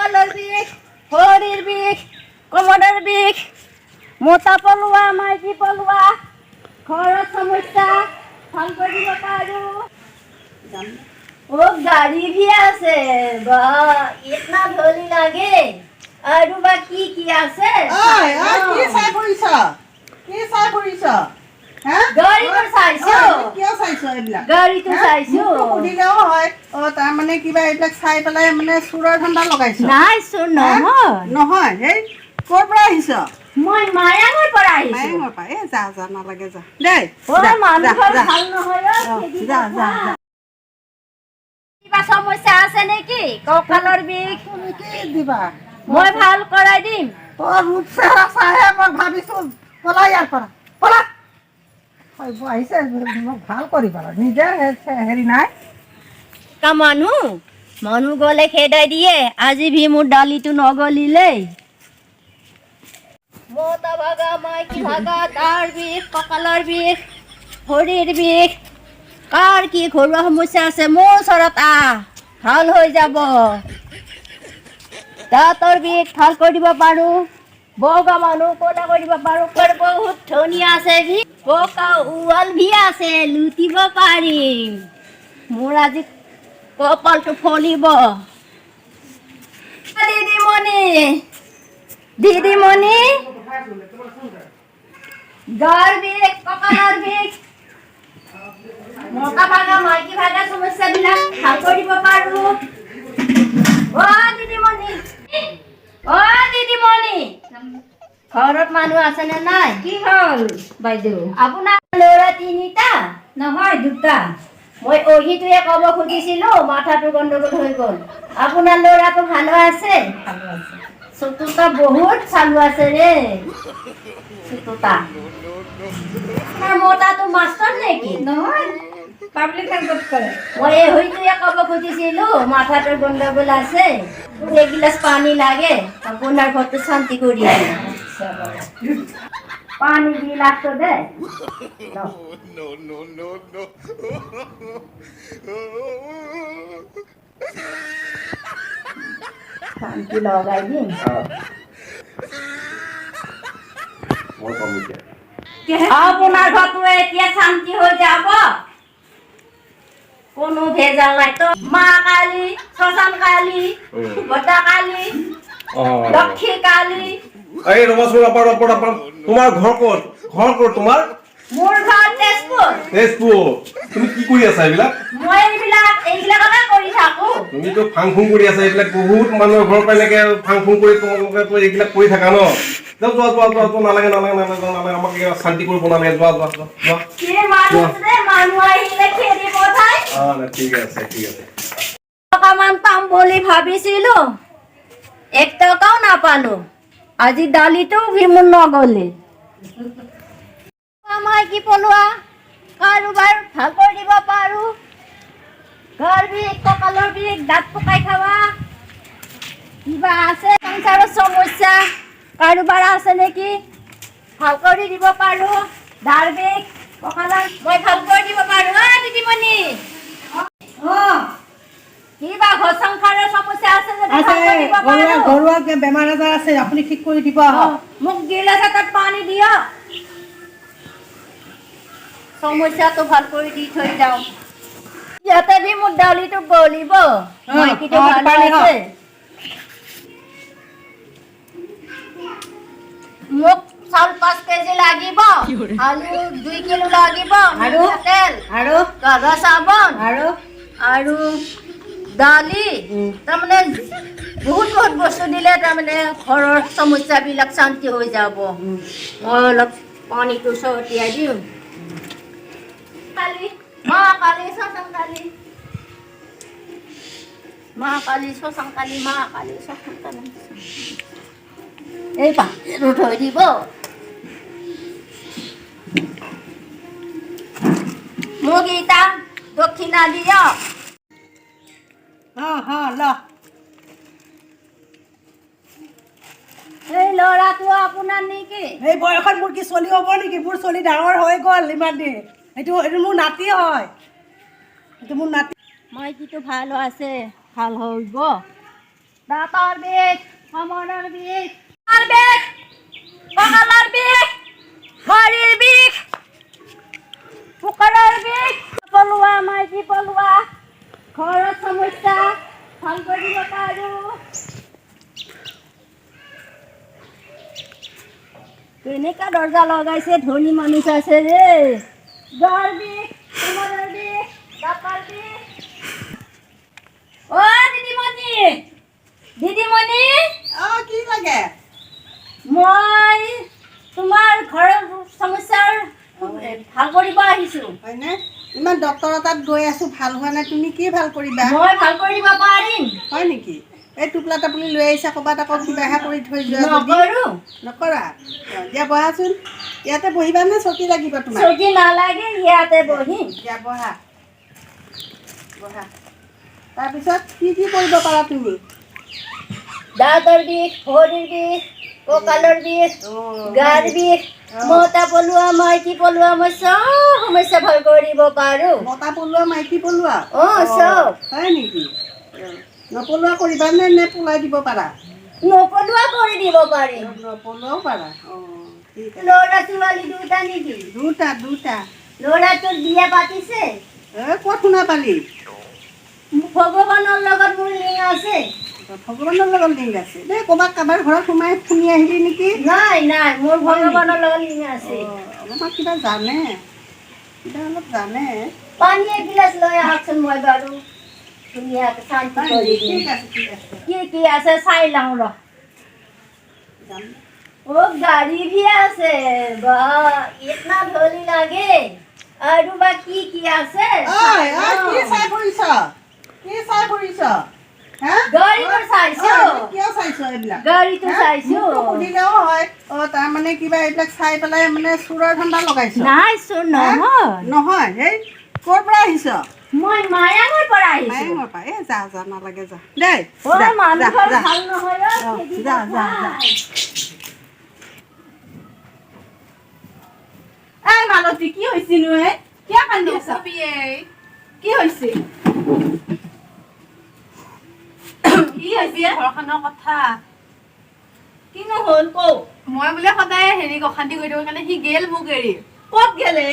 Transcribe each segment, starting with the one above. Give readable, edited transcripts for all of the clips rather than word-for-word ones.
কঁকালৰ বিষ, ভৰিৰ বিষ, কোমৰৰ বিষ, মোটা পলোৱা, মাইকী পলোৱা, ঘৰৰ সমস্যা ভাল কৰিব পাৰোঁ। গাড়ী भी আছে বা ইতনা ধলি লাগে আৰু বা কি আছে কি চাই ফুৰিছ গাড়ীটো চাইছো কিয় চাইছ এইবিলাক গাড়ীটো চাইছো সুধিলেও হয় তাৰমানে কিবা এইবিলাক চাই পেলাই মানে চোৰৰ ধান্দা লগাইছ নাই চোৰ নহয় সেই ক'ৰ পৰা আহিছ মই মায়াঙৰ পৰা আহিছো মায়াঙৰ পৰা যা নালাগে যা দেই মানুহ ভাল নহয় যা যা কিবা সমস্যা আছে নেকি কঁকালৰ বিষ কি দিবা মই ভাল কৰাই দিম তোৰ ৰূপ চেহেৰা চাইহে মই ভাবিছো পলা ইয়াৰ পৰা পলা আহিছে মোক ভাল কৰিব নিজে হেৰি নাই মানুহ গলে খেদাই দিয়ে আজি ভি মোৰ দালিটো নগলিলে মতা ভাগা মাইকী ভাগা তাৰ বিষ কঁকালৰ বিষ ভৰিৰ বিষ কাৰ কি ঘৰুৱা সমস্যা আছে মোৰ ওচৰত ভাল হৈ যাব দাঁতৰ বিষ ভাল কৰি দিব পাৰোঁ বগা মানুহ ক'লা কৰি দিব পাৰোঁ বহুত ধুনীয়া আছে ভি বগা উৱাল ভি আছে লুটিব পাৰিম মোৰ আজি কপালটো ফলিব দিদিমণি গাৰ বিষ কঁকালৰ বিষ মতা ভাগা মাইকী ভাগা সমস্যাবিলাক ভাল কৰিব পাৰোঁ দিদিমণি ঘৰত মানুহ আছে নে নাই কি হ'ল বাইদেউ আপোনাৰ ল'ৰা তিনিটা নহয় দুটা মই অহিটোৱে ক'ব খুজিছিলো মাথাটো গণ্ডগোল হৈ গ'ল আপোনাৰ ল'ৰাটো ভালো আছে চতুটা বহুত চালু আছে ৰে চতুটা মতাটো মাষ্টৰ নেকি নহয় পাব্লিক হেল্থত কৰে মই অহিটোৱে ক'ব খুজিছিলো মাথাটো গণ্ডগোল আছে এগিলাচ পানী লাগে আপোনাৰ ঘৰটো শান্তি কৰি পানী দি লাগতো দে শান্তি লগাই দিম আপোনাৰ ঘৰটো এতিয়া শান্তি হৈ যাব কোনো ভেজাল নাই তো মা কালী শ্মশান কালী বটা কালী লক্ষ্মী কালী এই ৰবাচোন তোমাৰ ঘৰ ক'ত তোমাৰ মোৰ ঘৰ তেজপুৰ তুমি কি কৰি আছা এইবিলাক মই এইবিলাককে কৰি থাকো তুমিতো ফাং ফুং কৰি আছা এইবিলাক বহুত মানুহৰ ঘৰৰ পৰা এনেকে ফাং ফুং কৰি তোমালোকে এইবিলাক কৰি থাকা ন যোৱা নালাগে আমাক শান্তি কৰিব নালাগে যোৱা মানুহ আহিলে খেদি পঠাই ঠিক আছে টকামান পাম বুলি ভাবিছিলো 1 টকাও নাপালো আজি দালিটো ভিমুন নগলে মাইকী পলোৱা কাৰোবাৰ ভাল কৰি দিব পাৰোঁ গাৰ বিষ কঁকালৰ বিষ দাঁত পকাই খাৱা কিবা আছে সংসাৰৰ সমস্যা কাৰোবাৰ আছে নেকি ভাল কৰি দিব পাৰোঁ দাঁৰ বিষ কঁকালৰ মই ভাল কৰি দিব পাৰোঁ দিদিমণি কিবা ঘৰ সংসাৰৰ সমস্যা আছে ঘৰুৱা বেমাৰ আজাৰ আছে আপুনি ঠিক কৰি দিব মোক গিলাচ এটাত পানী দিয়ক সমস্যাটো ভাল কৰি দি থৈ যাওঁ ইয়াতে ভি মোৰ দালিটো গলিব মাইকীটো ভাল আছে মোক চাউল 5 কেজি লাগিব আলু 2 কিলো লাগিব আৰু তেল আৰু কাগজ চাবোন আৰু দালি তাৰমানে বহুত বস্তু দিলে তাৰমানে ঘৰৰ সমস্যাবিলাক শান্তি হৈ যাব মই অলপ পানীটো ছটিয়াই দিওঁ মা কালী শ্মশান কালী এই পানীটো থৈ দিব মোক এটা দক্ষিণা দিয়ক এই ল'ৰাটো আপোনাৰ নেকি এই বয়সত মোৰ কি চলি হ'ব নেকি মোৰ চলি ডাঙৰ হৈ গ'ল ইমান দিন এইটো মোৰ নাতি হয় এইটো মোৰ নাতি মাইকীটো ভাল আছে ভাল হ'ব দাঁতৰ বিষ, কমৰৰ বিষ, মাথাৰ বিষ, কঁকালৰ বিষ, ভৰিৰ বিষ, পুকুৰৰ বিষ, পলোৱা, মাইকী পলোৱা, ঘৰৰ সমস্যা ভাল কৰিব পাৰোঁ। কেনেকা দৰ্জা লগাইছে, ধনী মানুহ আছে ৰে। গাৰ বিষ, কমৰৰ বিষ, দাঁতৰ বিষ। অ' দিদিমণি, কি লাগে মই তোমাৰ ঘৰৰ সমস্যাৰ ভাল কৰিব আহিছো। হয়নে? ইমান ডক্তৰৰ তাত গৈ আছো, ভাল হোৱা নাই, তুমি কি ভাল কৰিবা? মই ভাল কৰিব পাৰিম। হয় নেকি? এই টোপলা টাপুলি লৈ আহিছা, ক'ৰবাত আকৌ কিবাহে কৰি থৈ যোৱা যদি। নকৰো। নকৰা? দিয়া বহাচোন। ইয়াতে বহিবা নে চকী লাগিব তোমাৰ? চকী নালাগে, ইয়াতে বহিম। দিয়া বহা। বহা। তাৰপিছত কি কৰিব পাৰা তুমি? দাঁতৰ বিষ, ভৰিৰ বিষ, কঁকালৰ বিষ, গাৰ বিষ, মতা পলোৱা, মাইকী পলোৱা, মই চব সমস্যা ভাল কৰিব পাৰো। মতা পলোৱা, মাইকী পলোৱা? চব। হয় নেকি? নপলোৱা কৰিবা নে পলাই দিব পাৰা? নপলোৱা কৰি দিব পাৰিম। নপলোৱাও পাৰা? ঠিক আছে। ল'ৰা ছোৱালী দুটা নেকি? দুটা। ল'ৰাটোৰ বিয়া পাতিছে। ক'ত শুনা পালি? ভগৱানৰ লগত মোৰ লিং আছে। ভগৱানৰ লগত লিংক আছে দেই। ক'ৰবাত কাৰোবাৰ ঘৰত সোমাই শুনি আহিলি নেকি? নাই, মোৰ ভগৱানৰ লগত লিং আছে। অলপমান কিবা জানে, অলপ জানে। পানী এগিলাচ লৈ আহকচোন, মই বাৰু ধুনীয়াকে শান্তি কৰি দিম। ঠিক আছে। কি আছে চাই লওঁ ৰ। গাড়ী भी আছে, বা ইতনা ধনী লাগে। আৰু বা কি আছে? কি চাই ফুৰিছ? গাড়ীটো চাইছো। কিয় চাইছ এইবিলাক? গাড়ীটো চাইছো। সুধিলেও হয়। তাৰমানে কিবা এইবিলাক চাই পেলাই মানে চোৰৰ ধান্দা লগাইছ? নাই চোৰ নহয়। সেই ক'ৰ পৰা আহিছ? মই মায়াঙৰ পৰা আহিছো। মায়াঙৰ পৰা? যা নালাগে যা দেই। মানুহৰ ভাল নহয় যা। মালতী, কি হৈছে নো? কিয় কান্দি আছা? কি হৈছে? ঘৰখনৰ কথা কিনো হ'ল কও? মই বোলে সদায় অশান্তি কৰি থাকো কাৰণে সি গেল মোক এৰি। ক'ত গেলে?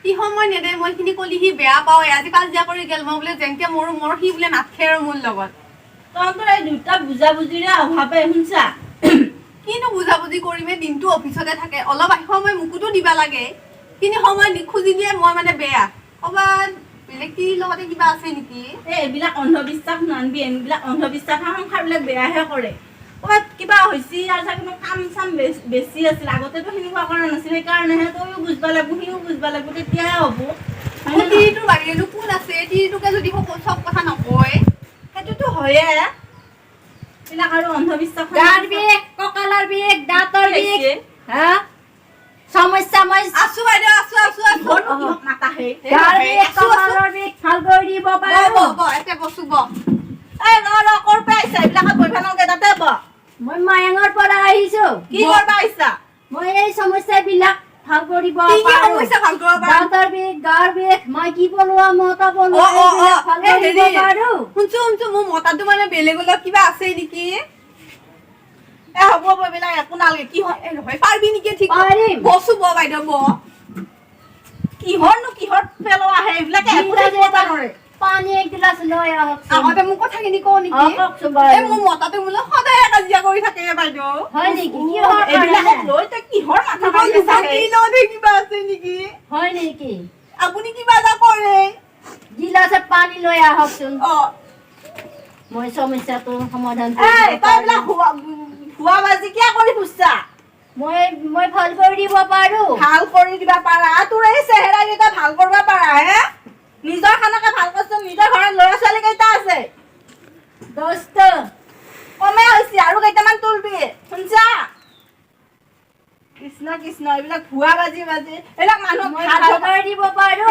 সি সময় নেদে, মই খিনি কলি সি বেয়া পাওঁ। আজি কাজিয়া কৰি গেল। মই বোলে যেনকে মোৰ সি বোলে নাথে আৰু মোৰ লগত। তহঁতৰ এই দুটা বুজাবুজিৰে অভাৱে শুনছা। কিনো বুজাবুজি কৰিমে, দিনটো অফিচতে থাকে। অলপ সময় মোকোতো দিবা লাগে। কিন্তু সময় খুজি দিয়ে মই মানে বেয়া। ক'ৰবাত বেলেগ তিৰিৰ লগতে কিবা আছে নেকি? এইবিলাক অন্ধবিশ্বাস নানবি। এইবিলাক অন্ধবিশ্বাস সংসাৰবিলাক বেয়াহে কৰে। ক'ৰবাত কিবা হৈছে আৰু চাগে কাম চাম বেছি আছিল। আগতেতো সেনেকুৱা কৰা নাছিল। সেইকাৰণেহে তইও বুজবা লাগব, সিও বুজবা লাগব, তেতিয়াহে হ'ব। তিৰিটোৰ বাহিৰেনো কোন আছে? তিৰিটোকে যদি চব কথা নকয়। সেইটোতো হয়ে। এইবিলাক আৰু অন্ধবিশ্বাস। গাৰ বিষ, কঁকালৰ বিষ, দাঁতৰ বিষ, সমস্যা মই আছো বাইদেউ, আছো। মাতাহে। গাৰ বিষ, কঁকালৰ বিষ ভাল কৰি দিব পাৰো। এতে বসু ব। ক'ৰ পৰা আহিছা? এইবিলাকত বহিব নালাগে, তাতে ব। মই মায়াঙৰ পৰা আহিছো। কি কৰবা আহিছা? মই এই সমস্যাবিলাক ভাল কৰিব কি পাৰো। সমস্যা ভাল কৰিব পাৰা? দাঁতৰ বিষ, গাৰ বিষ, মাইকী পলোৱা, মতা পলোৱা, এইবিলাক ভাল কৰিব পাৰো। শুনছো মোৰ মতাটো মানে বেলেগৰ লগত কিবা আছে নেকি? হ'ব এইবিলাক একো নালাগে। কি হয় পাৰবি নেকি? ঠিক পাৰিম। বসু ব বাইদেউ ব। কিহৰ পেলোৱা আহে এইবিলাকে পানী এগিলাচ লৈ আহকচোন। আগতে মোক কথাখিনি কওঁ নেকি? মোৰ মতাটো বোলে সদায় কাজিয়া কৰি থাকে বাইদেউ। হয় নেকি? এইবিলাকক লৈ তই কিহৰ মাথা মাৰি আছা? কিবা আছে নেকি? হয় নেকি? আপুনি কিবা এটা কৰে। গিলাচত পানী লৈ আহকচোন। মই সমস্যাটো সমাধান ভুৱা বাজি কিয় কৰি ফুৰছা? মই ভাল কৰি দিব পাৰো। ভাল কৰি দিবা পাৰা? তোৰ এই চেহেৰা কেইটা ভাল কৰিব পাৰা হে? নিজৰ খানাকে ভাল কৰছোন। নিজৰ ঘৰত ল'ৰা ছোৱালী কেইটা আছে? 10টা। কমে হৈছে, আৰু কেইটামান তুলবি। শুনছা? কৃষ্ণ এইবিলাক ভুৱা বাজি এইবিলাক মানুহক ভাল কৰি দিব পাৰো।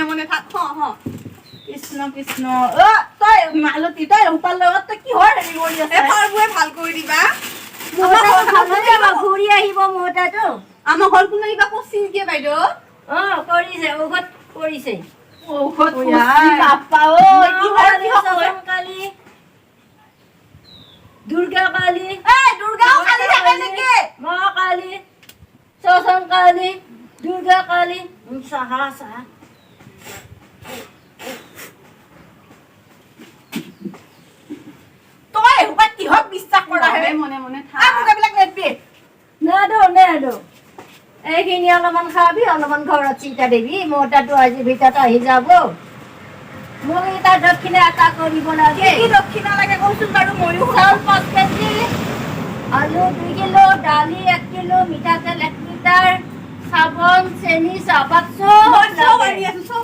মনে থাক। কৃষ্ণ তই মালতী, তই ৰূপাৰ লগত তই কিহৰ হেৰি কৰি আছ? পাৰবোৱে ভাল কৰি দিবা। ঘূৰি আহিব মোটাটো। আমাৰ ঘৰ কোনো কিবা কৰছি নেকি বাইদেউ? কৰিছে, ঔষধ কৰিছে। দুৰ্গা কালী এই দুৰ্গাও কালি থাকে নেকি মা কালী শ্মশান কালী দুৰ্গা কালী চাহা চাহা তই এসোপা কিহত বিশ্বাস কৰা হে মনে মনে থাক মোক এইবিলাক নেদবি নেদো এইখিনি অলপমান খাবি অলপমান ঘৰত চিন্তা দিবি মোৰ তাতো আজি ভিতৰত আহি যাব মোক এটা দক্ষিণা এটা কৰিব লাগে কি দক্ষিণা লাগে কওচোন বাৰু ময়ো চাউল 5 কেজি আলু 2 কিলো দালি 1 কিলো মিঠাতেল 1 লিটাৰ চাবোন চেনি চাহপাত চব আনি আছো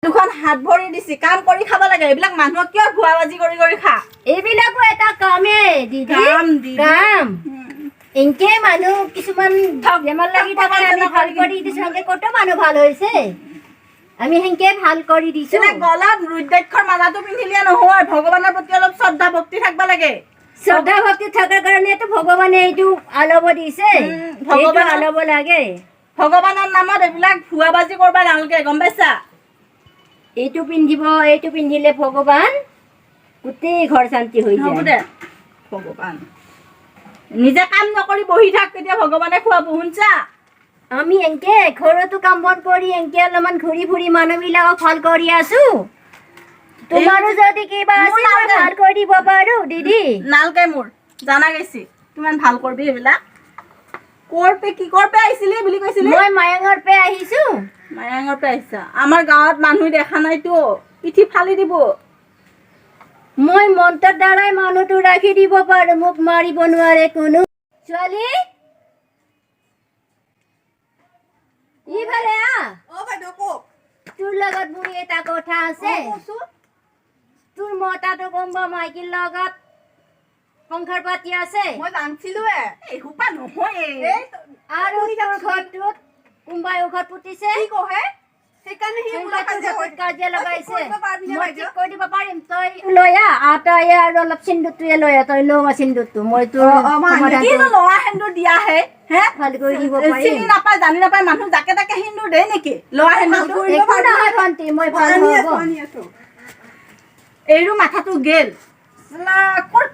দুখন হাত ভৰি দিছি কাম কৰি খাব লাগে এইবিলাক মানুহক কিয় ভুৱাবাজি কৰি খা এইবিলাকো এটা কামেই দিদি কাম দিদি। কাম এনকে মানুহ কিছুমান বেমাৰ লাগি থাকে আমি ভাল কৰি দিছো এনকে কত মানুহ ভাল হৈছে আমি হেনকে ভাল কৰি দিছো যেনে গলাত ৰুদ্ৰাক্ষৰ মালাটো পিন্ধিলে নহয় ভগৱানৰ প্ৰতি অলপ শ্ৰদ্ধা ভক্তি থাকবা লাগে শ্ৰদ্ধা ভক্তি থকাৰ কাৰণেতো ভগৱানে এইটো আলব দিছে ভগৱান আলব লাগে ভগৱানৰ নামত এইবিলাক ভুৱাবাজি কৰবা নালাগে গম পাইছা এইটো পিন্ধিলে ভগৱান গোটেই ঘৰ শান্তি হৈ হ'ব যায় দে ভগৱান নিজে কাম নকৰি বহি থাক তেতিয়া ভগৱানে খুৱাব শুনছা আমি এনকে ঘৰতো কাম বন কৰি এনকে অলপমান ঘূৰি ফুৰি মানুহবিলাকক ভাল কৰি আছো তোমাৰো যদি কিবা আছে মোৰ মই ভাল কৰি দিব পাৰো দিদি নালকে মোৰ জানা গৈছি কিমান ভাল কৰবি এইবিলাক কি কৰপে আহিছিলি বুলি কৈছিলি মই মায়াঙৰ পে আহিছো মায়াঙৰ পৰা আহিছা আমাৰ গাঁৱত মানুহ দেখা নাইতো পিঠি ফালি দিব মই মন্ত্ৰৰ দ্বাৰাই মানুহটো ৰাখি দিব পাৰো মোক মাৰিব নোৱাৰে কোনো ছোৱালী ইফালে বাইদেউ কওক তোৰ লগত মোৰ এটা কথা আছে তোৰ মতাটো গম মাইকীৰ লগত সংসাৰ পাতি আছে মই জানছিলো এসোপা নহয় আৰু তোৰ ঘৰটোত কোনোবাই ঔষধ পুতিছে কি কহে সেইকাৰণে সি কাজিয়া লগাইছে মই ঠিক কৰি দিব পাৰিম তই লৈ আটাই আৰু অলপ চিন্দুৰটোৱে লৈ তই লওঁ চিন্দুৰটো মই তোৰ কিনো লৱা সেন্দুৰ দিয়া হে ভাল কৰি দিব চিনি পাৰিম নাপায় জানি নাপায় মানুহ যাকে তাকে সেন্দুৰ দে নেকি লৱা সেন্দুৰ একো নহয় ভণ্টি মই ভাল হ'ব এইৰো মাথাটো গেল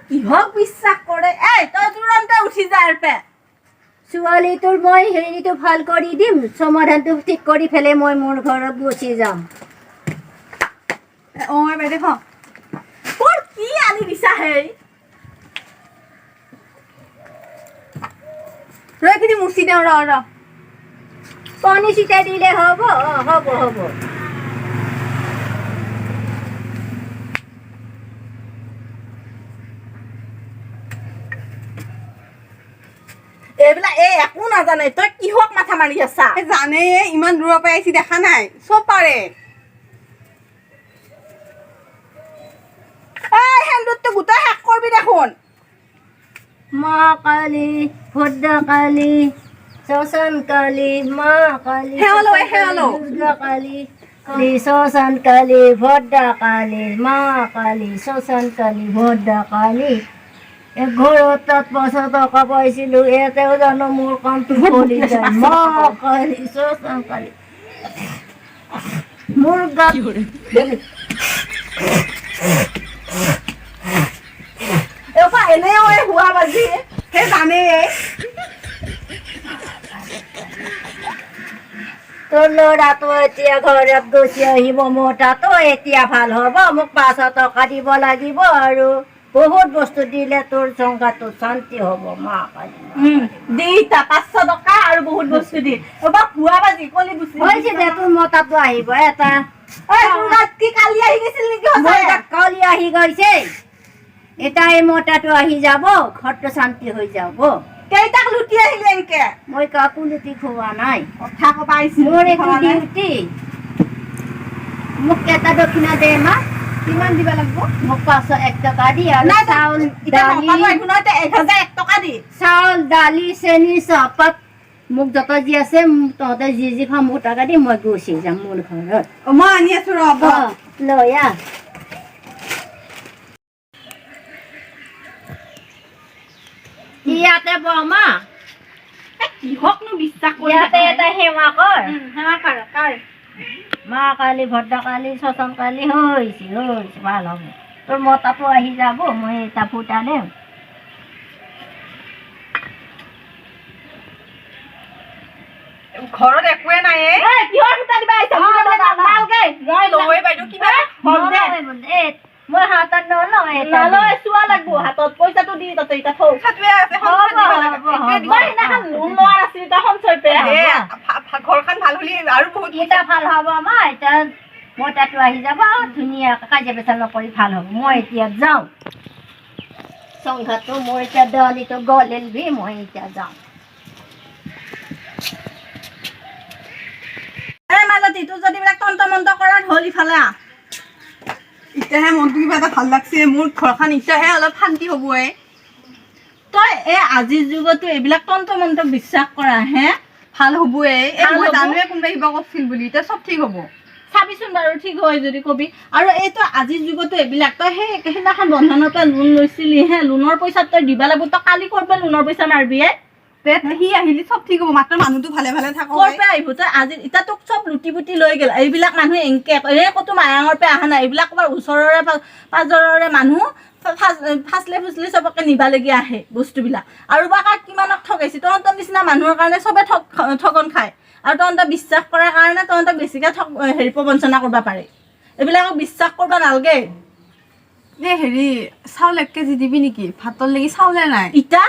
কিহক বিশ্বাস কৰে তই তুৰন্তে উঠি যা পে ছোৱালীটোৰ মই হেৰিটো ভাল কৰি দিম সমাধানটো ঠিক কৰি পেলাই মই মোৰ ঘৰত গুচি যাম বাইদেউ কি আনি দিছা হেই ৰৈখিনি মুচি দিওঁ ৰ পানী ছিটাই দিলে হ'ব হ'ব এইবিলাক একো নাজানে তই কিহক মাথা মাৰি আছা জানে ইমান দূৰৰ পৰা আহিছি দেখা নাই চব পাৰে সেন্দুৰটো গোটেই শেষ কৰবি দেখোন মা কালী ভদ্ৰা কালী শ্মশান কালী মা কালী দুৰ্গা কালী শ্মশান কালী ভদ্ৰা কালী মা কালী শ্মশান কালী ভদ্ৰা কালী ঘৰত 500 টকা পাইছিলো এতেও জানো মোৰ কামটো চলি যায় মা কালী শ্মশান কালী মোৰ গাত এনেও হোৱা বাজি সেই জানে তোৰ ল'ৰাটো এতিয়া ঘৰত গুচি আহিব মোৰ তাতো এতিয়া ভাল হ'ব মোক 500 টকা দিব লাগিব আৰু বহুত বস্তু দিলে তোৰ সংসাৰটো শান্তি হ'ব মা কালী দি 500 টকা আৰু বহুত বস্তু দি হোৱা বাজি কলি গুচি হৈছে দে তোৰ মতাটো আহিব এটা কি কালি আহি গৈছিল নেকি কালি আহি গৈছে এটা এই মতাটো আহি যাব ঘৰটো শান্তি হৈ যাব কেইটাক লুটি আহিলে এনেকে মই কাকো লুটি খোৱা নাই কথা কবা আহিছিল মোৰ এইটো ডিউটি মোক এটা দক্ষিণা দে মা কিমান দিব লাগিব মোক 501 টকা দি আৰু চাউল দালি 1001 টকা দি চাউল দালি চেনি চাহপাত মোক যত যি আছে তহঁতে যি খাম মোক টকা দি মই গুচি যাম মোৰ ঘৰত মই আনি আছো ৰ'ব লৈ ইয়াতে বমা কিহকনো বিশ্বাস কৰি ইয়াতে এটা সেৱা কৰ সেৱা কাৰ মা কালী ভদ্ৰা কালী শ্মশান কালী হৈছে ভাল হ'ব তোৰ মতাটো আহি যাব মই এটা ফুটা দিম ঘৰত একোৱে নাই কিহৰ ফুটা দিবা আহিছা ভালকে নহয় বাইদেউ কিবা মই হাতত নলওঁ নলয় চোৱা লাগব হাতত পইচাটো দি তাতে এতিয়া থৌ সেইটোৱে আছে মই সেইদিনাখন লোন লোৱা নাছিল এতিয়া সঞ্চয় পে ঘৰখন ভাল হ'লে আৰু বহুত এটা ভাল হ'ব আমাৰ এতিয়া মতাটো আহি যাব ধুনীয়াকৈ কাজিয়া পেচাল নকৰি ভাল হ'ব মই এতিয়া যাওঁ সংঘাটো মই এতিয়া দালিটো গলেলবি মই এতিয়া যাওঁ মালতী তোৰ যদি বিলাক তন্ত মন্ত কৰাত হ'ল ইফালে এতিয়াহে মনটো কিবা এটা ভাল লাগছে মোৰ ঘৰখন এতিয়াহে অলপ শান্তি হ'ব তই আজিৰ যুগতো এইবিলাক তন্ত মন্ত বিশ্বাস কৰা হে ভাল হ'বয়ে ভাল মই হ'ব। জানোৱে কোনোবাই কিবা কৰিছিল বুলি এতিয়া চব ঠিক হ'ব চাবিচোন বাৰু ঠিক হয় যদি কবি আৰু এইটো আজিৰ যুগতো এইবিলাক তই সেইদিনাখন বন্ধনৰ পৰা লোন লৈছিলি হে লোনৰ পইচা তই দিবা লাগিব তই কালি ক'ৰ পৰা লোনৰ পইচা মাৰবি সি আহিলে চব ঠিক হ'ব মাত্ৰ মানুহটো ভালে ভালে থাকক ক'ৰ পৰা আহিব তই আজি এতিয়া তোক চব লুটি পুটি লৈ গ'ল এইবিলাক মানুহ এনকে ক'তো মায়াঙৰ পৰা অহা নাই এইবিলাক ক'ৰবাৰ ওচৰৰে পাজৰৰে মানুহ ফাচলে ফুচলে চবকে নিবালগীয়া আহে বস্তুবিলাক আৰু বা কাক কিমানক ঠগাইছে তহঁতৰ নিচিনা মানুহৰ কাৰণে চবে ঠগন খায় আৰু তহঁতে বিশ্বাস কৰাৰ কাৰণে তহঁতক বেছিকৈ হেৰি প্ৰবঞ্চনা কৰিব পাৰে এইবিলাকক বিশ্বাস কৰিব নালাগে হেৰি চাউল 1 কেজি দিবি নেকি ভাতৰ লাগি চাউলে নাই ইটা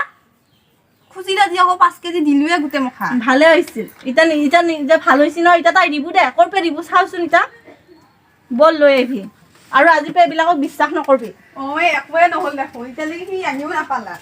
খুজিলে আজি আকৌ 5 কেজি দিলোৱে গোটেই মুখা ভালে হৈছিল ইটা নিজে ভাল হৈছিল ন ইটা তাই দিব দে ক'ৰ পৰা দিব চাওচোন ইটা বল লৈ আহিবি আৰু আজি পৰা এইবিলাকক বিশ্বাস নকৰিবি একোৱে নহ'ল দেখোন এতিয়ালৈকে সি আহিও নাপালা